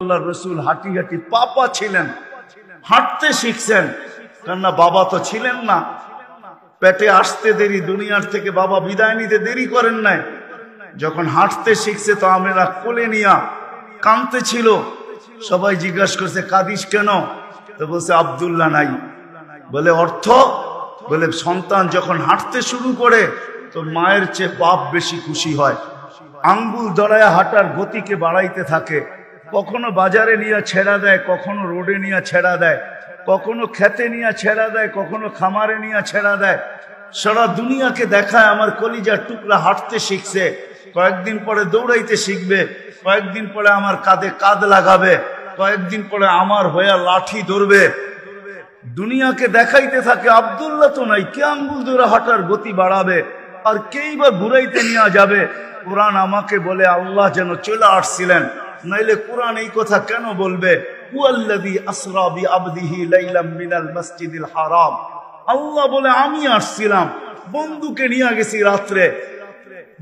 আল্লাহ রসুল হাঁটি হাঁটি পাপা ছিলেন, হাঁটতে শিখছেন, কেননা বাবা তো ছিলেন না, পেটে আসতে দেরি, দুনিয়ার থেকে বাবা বিদায় নিতে দেরি করেন নাই। যখন হাঁটতে শিখছে তো আমরা কোলে নিয়া কাঁদতে ছিল। সবাই জিজ্ঞাসা করছে কাঁদিস কেন? তো বলছে আব্দুল্লাহ নাই। বলে অর্থ? বলে সন্তান যখন হাঁটতে শুরু করে তো মায়ের চেয়ে বাপ বেশি খুশি হয়, আঙ্গুল দড়ায় হাঁটার গতিকে বাড়াইতে থাকে। কখনো বাজারে নিয়ে ছেড়া দেয়, কখনো রোডে নিয়ে ছেড়া দেয়, কখনো খেতে নিয়ে ছেড়া দেয়, কখনো খামারে নিয়ে ছেড়া দেয়। সারা দুনিয়াকে দেখায় আমার কলিজার টুকরা হাঁটতে শিখছে, কয়েকদিন পরে দৌড়াইতে শিখবে, কয়েকদিন পরে আমার কাঁধে কাঁধ লাগাবে, কয়েকদিন পরে আমার হয়ে লাঠি ধরবে। দুনিয়াকে দেখাইতে থাকে আব্দুল্লাহ তো নাই, কে আঙ্গুল ধরে হাঁটার গতি বাড়াবে, আর কেই বা ঘুরাইতে নিয়ে যাবে। কোরআন আমাকে বলে আল্লাহ যেন চলে আসছিলেন, নাইলে কোরআন এই কথা কেন বলবে? হুয়াল্লাযী আসরা বিআবদিহি লাইলাম মিনাল মসজিদিল হারাম। আল্লাহ বলে আমি আসছিলাম, বন্ধুকে নিয়ে গেছি রাত্রে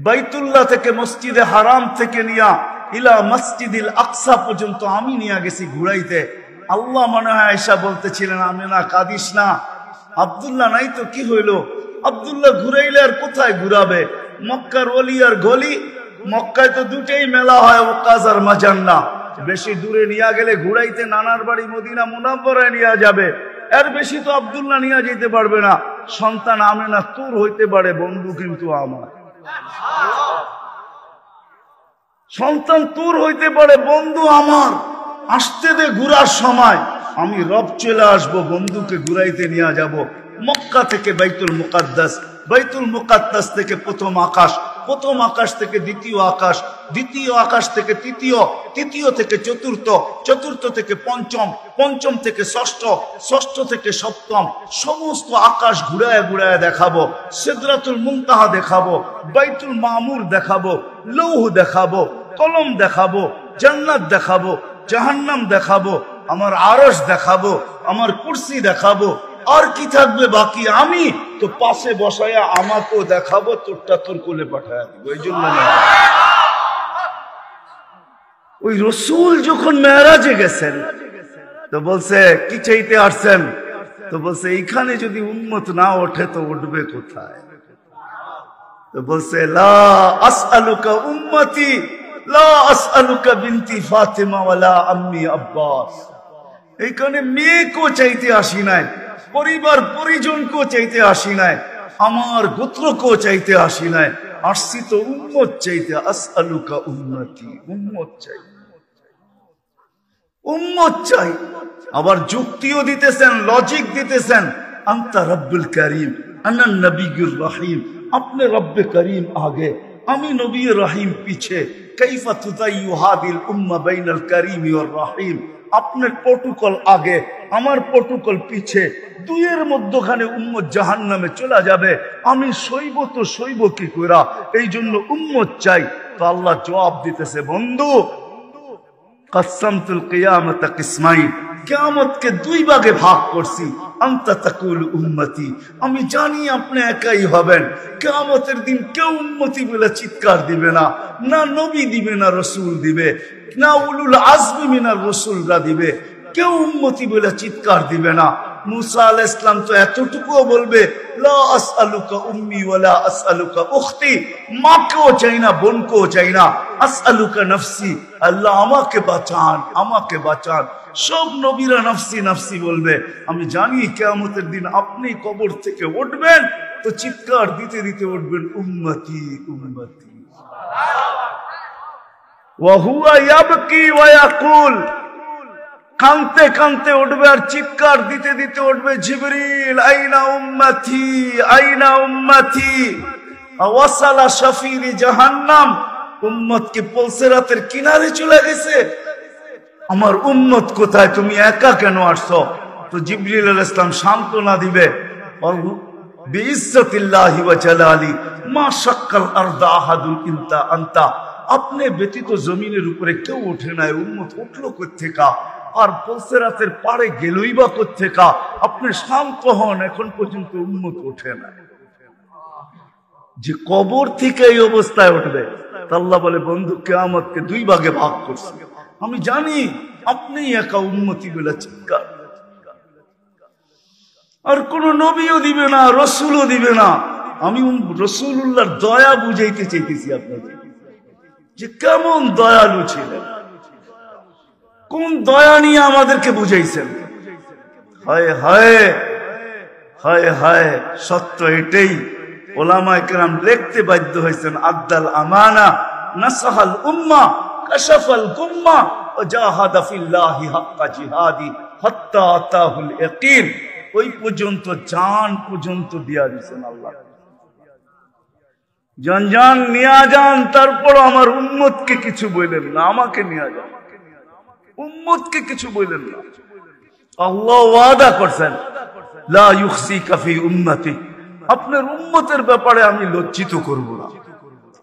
বাইতুল্লাহ থেকে মসজিদে হারাম থেকে নিয়া ইলা মসজিদিল আকসা পর্যন্ত আমি নিয়ে গেছি ঘুরাইতে। আল্লাহ মনে হয় আয়েশা বলতেছিলেন আমি না কাঁদিস না, আব্দুল্লাহ নাই তো কি হইলো? আব্দুল্লাহ ঘুরাইলে আর কোথায় ঘুরাবে? মক্কার অলি আর গলি, মক্কায় তো দুটেই মেলা হয়, ওকাজ আর মাজান্না। বেশি দূরে নিয়ে গেলে ঘুরাইতে নানার বাড়ি মদিনা মুনাব্বরায় নিয়ে যাবে, এর বেশি তো আব্দুল্লাহ নিয়ে যেতে পারবে না। সন্তান আমেনা তোর হইতে পারে, বন্ধু কিন্তু আমার। সন্তান তোর হইতে পারে, বন্ধু আমার। আসতে দে ঘুরার সময়, আমি রব চলে আসবো, বন্ধুকে ঘুরাইতে নিয়ে যাব। মক্কা থেকে বাইতুল মুকাদ্দাস, বাইতুল মুকাদ্দাস থেকে প্রথম আকাশ, প্রথম আকাশ থেকে দ্বিতীয় আকাশ, দ্বিতীয় আকাশ থেকে তৃতীয়, তৃতীয় থেকে চতুর্থ, চতুর্থ থেকে পঞ্চম, পঞ্চম থেকে ষষ্ঠ, ষষ্ঠ থেকে সপ্তম। সমস্ত আকাশ ঘুরায় ঘুরায় দেখাবো। সিদরাতুল মুনতাহা দেখাবো, বাইতুল মামুর দেখাবো, লৌহ দেখাবো, কলম দেখাবো, জান্নাত দেখাবো, জাহান্নাম দেখাবো, আমার আরশ দেখাবো, আমার কুরসি দেখাবো। আর কি থাকবে বাকি? আমি তো পাশে বসায়া আমাকেও দেখাবো, তোরটা তোর কোলে পাঠায় দিব। ওই জন্য ওই রসুল যখন মেরাজে গেছেন তো বলছে কি চাইতে আসছেন? তো বলছে এইখানে যদি উম্মত না ওঠে তো উঠবে কোথায়? তো বলছে লা আসআলুকা উম্মতি, লা আসআলুকা বিনতি ফাতিমা ওয়ালা আম্মি আব্বাস। এইখানে মেয়েকেও চাইতে আসি নাই, পরিবার পরিজনকেও চাইতে আসি নাই, আমার গোত্রকেও চাইতে আসি নাই, আসছি তো উম্মত চাইতে। আসআলুকা উম্মতি, উম্মত চাই, উম্মত চাই। আবার যুক্তিও দিতেছেন, লজিক দিতেছেন। আনতা রব্বুল করিম, আনা নবিয়ুর রহিম। আপনি রব্বে করিম আগে, আমি নবী রহিম পিছে। কাইফা তুদাইয়ু হাদিল উম্মাহ বাইনাল করিম ওয়ার রহিম। আপনার প্রটোকল আগে, আমার প্রটোকল পিছে, দুইয়ের মধ্যখানে উম্মত জাহান্নামে চলে যাবে। আমি সইব তো সইব কি কইরা? এই জন্য উম্মত চাই। তো আল্লাহ জবাব দিতেছে বন্ধু, কাসসামতুল কিয়ামাতা কিসমাইন, কিয়ামতকে দুই ভাগে ভাগ করছি। আনতা তাকুল উম্মতি, আমি জানি আপনি একাই হবেন। কিয়ামতের দিন কেউ উম্মতি বলে চিৎকার দিবে না, না নবী দিবে, না রসুল দিবে, না উলুল আজমি মিনার রসুলরা দিবে। কেউ উম্মতি বলে চিৎকার দিবে না। মুসা আলাইহিস সালাম তো এতটুকুও বলবে লা আসআলুকা উম্মি ওয়ালা আসআলুকা উখতি, মাকেও চাই না, বোনকেও চাই না। আসআলুকা নফসি, আল্লাহ আমাকে বাঁচান, আমাকে বাঁচান। সব নবীরা নফসি নফসি বলবে। আমি জানি কিয়ামতের দিন আপনি কবর থেকে উঠবেন তো চিৎকার দিতে দিতে উঠবেন উম্মতি উম্মতি। ওয়া হুয়া ইয়াবকি ওয়া ইয়াকুল, কানতে কানতে উঠবে আর চিৎকার দিতে দিতে উঠবে জিবরিল আইনা উম্মতি, আইনা উম্মতি। ওয়াসালা শাফিরি জাহান্নাম, উম্মত কি পুলসিরাতের কিনারে চলে গেছে? আমার উম্মত কোথায়? তুমি একা কেন আসছো? তো জিবরিল আলাইহিস সালাম সান্ত্বনা দিবে, বিইজ্জতিল্লাহি ওয়া জালালি মা শাক্কাল আরদা আহাদুন ইনতা আনতা। আপনি ব্যতীত জমিনের উপরে কেউ ওঠে নাই, উম্মত উঠলো কোত্থেকা? আর পুলসিরাতের পাড়ে গেলই বা কোত্থেকা? আপনি শান্ত হন, এখন পর্যন্ত উম্মত ওঠে না। যে কবর থেকে এই অবস্থায় উঠবে, আল্লাহ বলে বন্ধু কিয়ামতকে দুই ভাগে ভাগ করছে। আমি জানি আপনি একা উম্মতি বলে চিৎকার, আর কোন নবীও দিবে না, রসুলও দিবে না। আমি রসুল্লাহর দয়া বুঝাইতে চাইতেছি আপনাকে, যে কেমন দয়ালু ছিলেন, কোন দয়া নিয়ে আমাদেরকে বুঝাইছেন। হায় হায় হায় হায়, সত্য এটাই। ওলামায়ে কেরাম লিখতে বাধ্য হয়েছেন, আদ্দাল আমানা, নাসাহাল উম্মা, কাশাফাল গুম্মা, ওয়া জাহাদা ফিল্লাহি হাক্কা জিহাদি হাত্তা আতাহুল ইয়াকিন। ওই পর্যন্ত জান পর্যন্ত দিয়া দিয়েছেন আল্লাহ। জান নিয়া যান, তারপর আমার উম্মতকে কিছু বললেন না, আমাকে নিয়ে যান, উম্মতকে কিছু বললেন না। আল্লাহ ওয়াদা করছেন, লা ইউখসিকা ফি উম্মতি, আপনার উম্মতের ব্যাপারে আমি লজ্জিত করব না,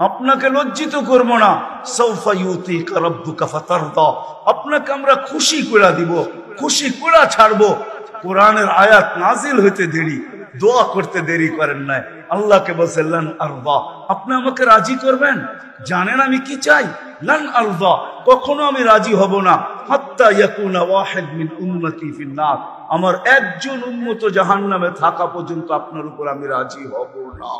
আপনাকে লজ্জিত করব না। সাউফা ইউতিকা রাব্বুকা ফাতারদা, আপনাকে আমরা খুশি করে দিব, খুশি করে ছাড়বো। কোরআনের আয়াত নাজিল হইতে দেরি, দোয়া করতে দেরি করেন নাই। আল্লাহকে বলছেন লান আরদা, আপনি আমাকে রাজি করবেন? জানেন আমি কি চাই? লান আরদা, কখনো আমি রাজি হব না, হাত্তা ইয়াকুনা ওয়াহিদ মিন উম্মতি ফিন নার, আমার একজন উম্মত জাহান্নামে থাকা পর্যন্ত আপনার উপর আমি রাজি হব না।